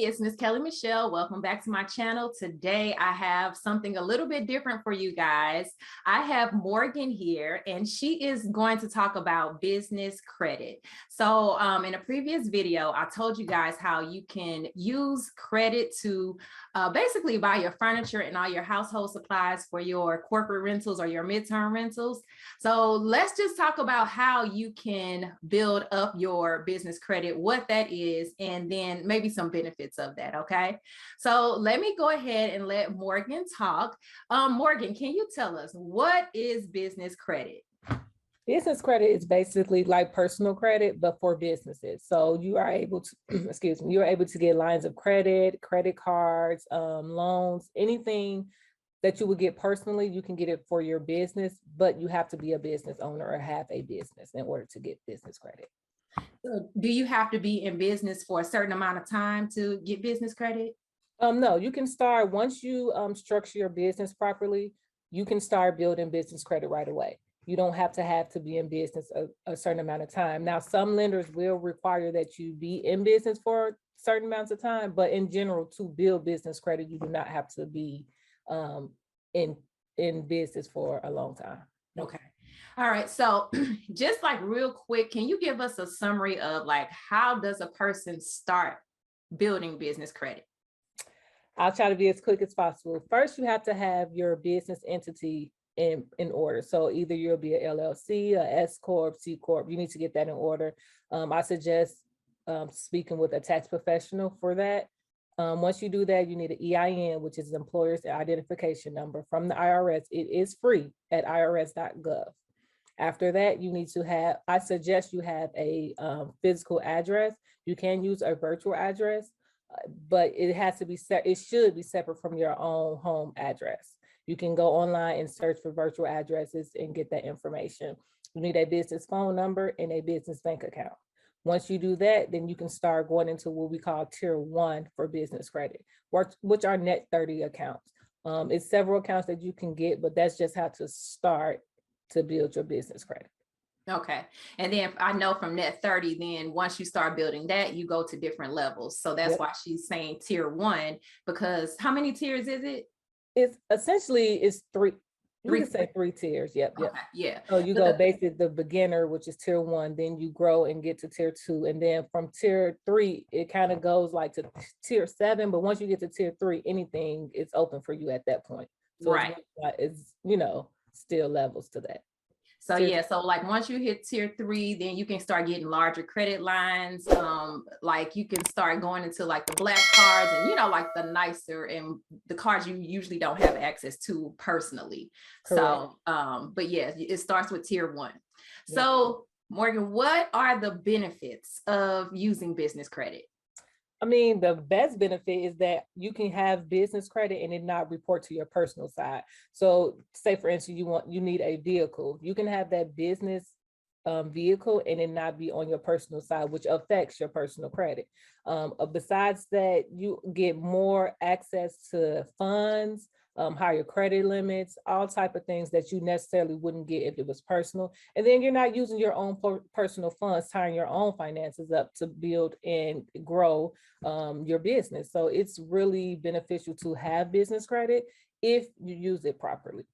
it's Miss Kellie Michele. Welcome back to my channel. Today I have something a little bit different for you guys. I have Morgan here and she is going to talk about business credit. So in a previous video, I told you guys how you can use credit to basically buy your furniture and all your household supplies for your corporate rentals or your midterm rentals. So let's just talk about how you can build up your business credit, what that is, and then maybe some benefits of that. Okay, so let me go ahead and let Morgan talk. Morgan, can you tell us what is business credit? Business credit is basically like personal credit, but for businesses. So you are able to, excuse me, you're able to get lines of credit, credit cards, loans, anything that you would get personally, you can get it for your business, but you have to be a business owner or have a business in order to get business credit. So do you have to be in business for a certain amount of time to get business credit? No, you can start once you structure your business properly, you can start building business credit right away. You don't have to be in business a certain amount of time. Now, some lenders will require that you be in business for certain amounts of time, but in general, to build business credit, you do not have to be in business for a long time. Okay. All right. So just like real quick, can you give us a summary of like, how does a person start building business credit? I'll try to be as quick as possible. First, you have to have your business entity in order. So either you'll be a LLC, a S Corp, C Corp, you need to get that in order. I suggest speaking with a tax professional for that. Once you do that, you need an EIN, which is Employer's Identification Number from the IRS. It is free at irs.gov. After that, you need to have, I suggest you have a physical address. You can use a virtual address, but it has to be set, it should be separate from your own home address. You can go online and search for virtual addresses and get that information. You need a business phone number and a business bank account. Once you do that, then you can start going into what we call tier 1 for business credit, which are net 30 accounts. It's several accounts that you can get, but that's just how to start to build your business credit. Okay. And then I know from net 30, then once you start building that, you go to different levels. So that's why she's saying tier 1, because how many tiers is it? It's essentially three. You can say 3 tiers. Yep. Okay, yeah. So you go basically the beginner, which is tier 1, then you grow and get to tier 2. And then from tier 3, it kind of goes like to tier 7. But once you get to tier 3, anything is open for you at that point. So right. It's still levels to that. So yeah, so like once you hit tier 3, then you can start getting larger credit lines. Like you can start going into like the black cards and, like the nicer and the cards you usually don't have access to personally. Correct. So, but yeah, it starts with tier 1. Yeah. So Morgan, what are the benefits of using business credit? I mean, the best benefit is that you can have business credit and it not report to your personal side. So say, for instance, you need a vehicle. You can have that business vehicle and it not be on your personal side, which affects your personal credit. Besides that, you get more access to funds, higher credit limits, all type of things that you necessarily wouldn't get if it was personal. And then you're not using your own personal funds, tying your own finances up to build and grow your business. So it's really beneficial to have business credit if you use it properly.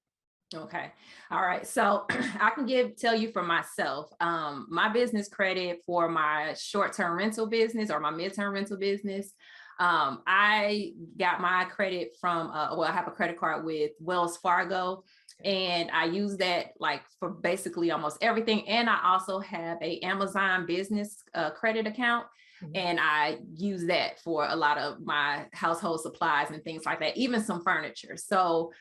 Okay. All right. So I can tell you for myself, my business credit for my short-term rental business or my midterm rental business, I got my credit from, I have a credit card with Wells Fargo, and I use that like for basically almost everything. And I also have a Amazon business credit account. And I use that for a lot of my household supplies and things like that, even some furniture. So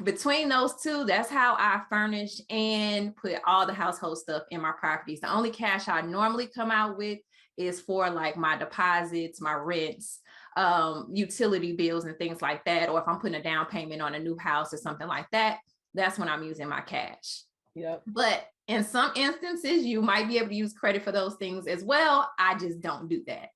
between those two, that's how I furnish and put all the household stuff in my properties. The only cash I normally come out with is for like my deposits, my rents, utility bills and things like that. Or if I'm putting a down payment on a new house or something like that, that's when I'm using my cash. Yeah. But In some instances, you might be able to use credit for those things as well. I just don't do that.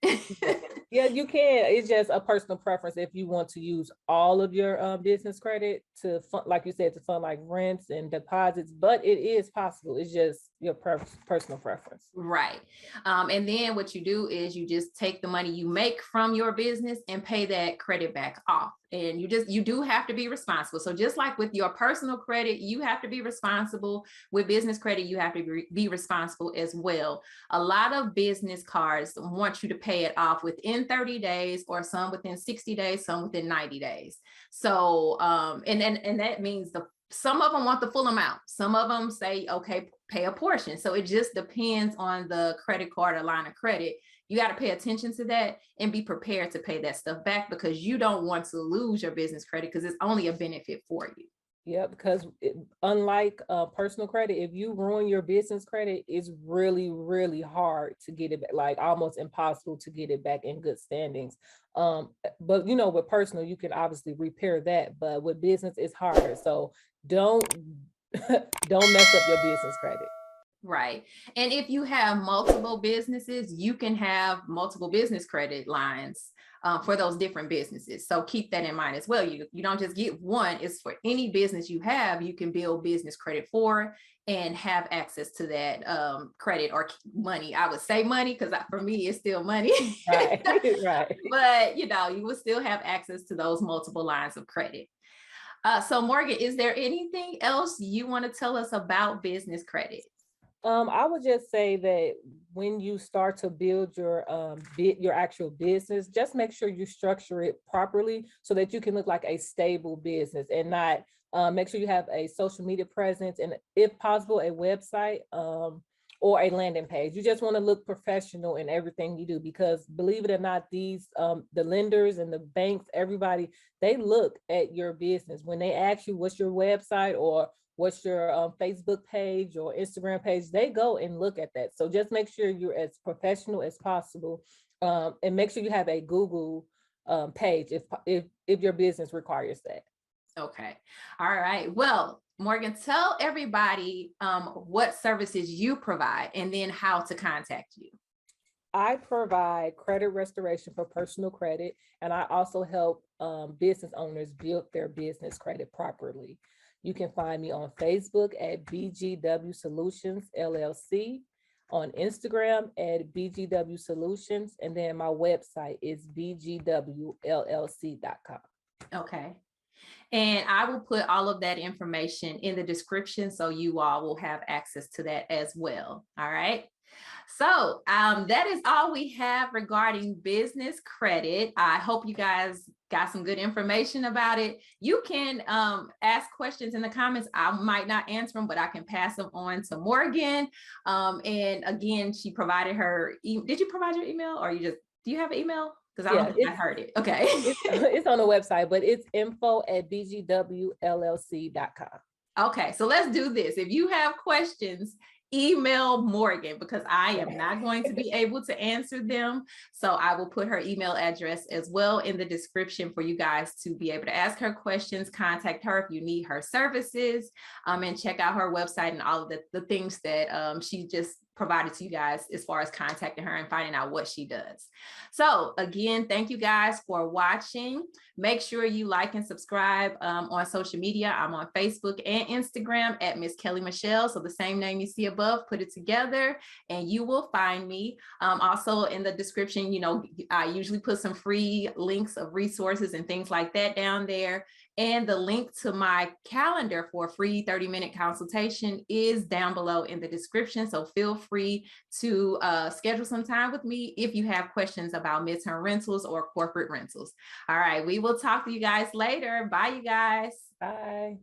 Yeah, you can. It's just a personal preference if you want to use all of your business credit to fund, like you said, to fund like rents and deposits, but it is possible. It's just your personal preference. Right. And then what you do is you just take the money you make from your business and pay that credit back off. And you do have to be responsible. So just like with your personal credit, you have to be responsible. With business credit, you have to be responsible as well. A lot of business cards want you to pay it off within 30 days, or some within 60 days, some within 90 days. So, and that means some of them want the full amount. Some of them say, okay, pay a portion. So it just depends on the credit card or line of credit. You got to pay attention to that and be prepared to pay that stuff back, because you don't want to lose your business credit, because it's only a benefit for you. Yeah, because unlike personal credit, if you ruin your business credit, it's really, really hard to get it back, like almost impossible to get it back in good standings. But you know, with personal, you can obviously repair that, but with business, it's harder. So don't don't mess up your business credit. Right. And if you have multiple businesses, you can have multiple business credit lines for those different businesses. So keep that in mind as well. You don't just get one. It's for any business you have, you can build business credit for and have access to that credit or money. I would say money, because for me, it's still money. Right, right. But you will still have access to those multiple lines of credit. So Morgan, is there anything else you want to tell us about business credit? I would just say that when you start to build your actual business, just make sure you structure it properly so that you can look like a stable business, and not make sure you have a social media presence, and if possible, a website or a landing page. You just want to look professional in everything you do, because believe it or not, these the lenders and the banks, everybody, they look at your business. When they ask you what's your website or what's your Facebook page or Instagram page, they go and look at that. So just make sure you're as professional as possible, and make sure you have a Google page if your business requires that. Okay. All right. Well, Morgan, tell everybody what services you provide and then how to contact you. I provide credit restoration for personal credit, and I also help business owners build their business credit properly. You can find me on Facebook at BGW Solutions LLC, on Instagram at BGW Solutions, and then my website is bgwllc.com. Okay. And I will put all of that information in the description, so you all will have access to that as well. All right. So that is all we have regarding business credit. I hope you guys got some good information about it. You can ask questions in the comments. I might not answer them, but I can pass them on to Morgan. And again, she provided her. Did you provide your email, or do you have an email? Because I don't think I heard it. Okay. It's on the website, but it's info@bgwllc.com. Okay, so let's do this. If you have questions, email Morgan, because I am not going to be able to answer them. So I will put her email address as well in the description for you guys to be able to ask her questions, contact her if you need her services, and check out her website and all of the things that she just provided to you guys as far as contacting her and finding out what she does. So again, thank you guys for watching. Make sure you like and subscribe on social media. I'm on Facebook and Instagram at Miss Kellie Michele. So the same name you see above, put it together and you will find me. Also in the description, I usually put some free links of resources and things like that down there. And the link to my calendar for a free 30-minute consultation is down below in the description. So feel free to schedule some time with me if you have questions about midterm rentals or corporate rentals. All right, we will talk to you guys later. Bye, you guys. Bye.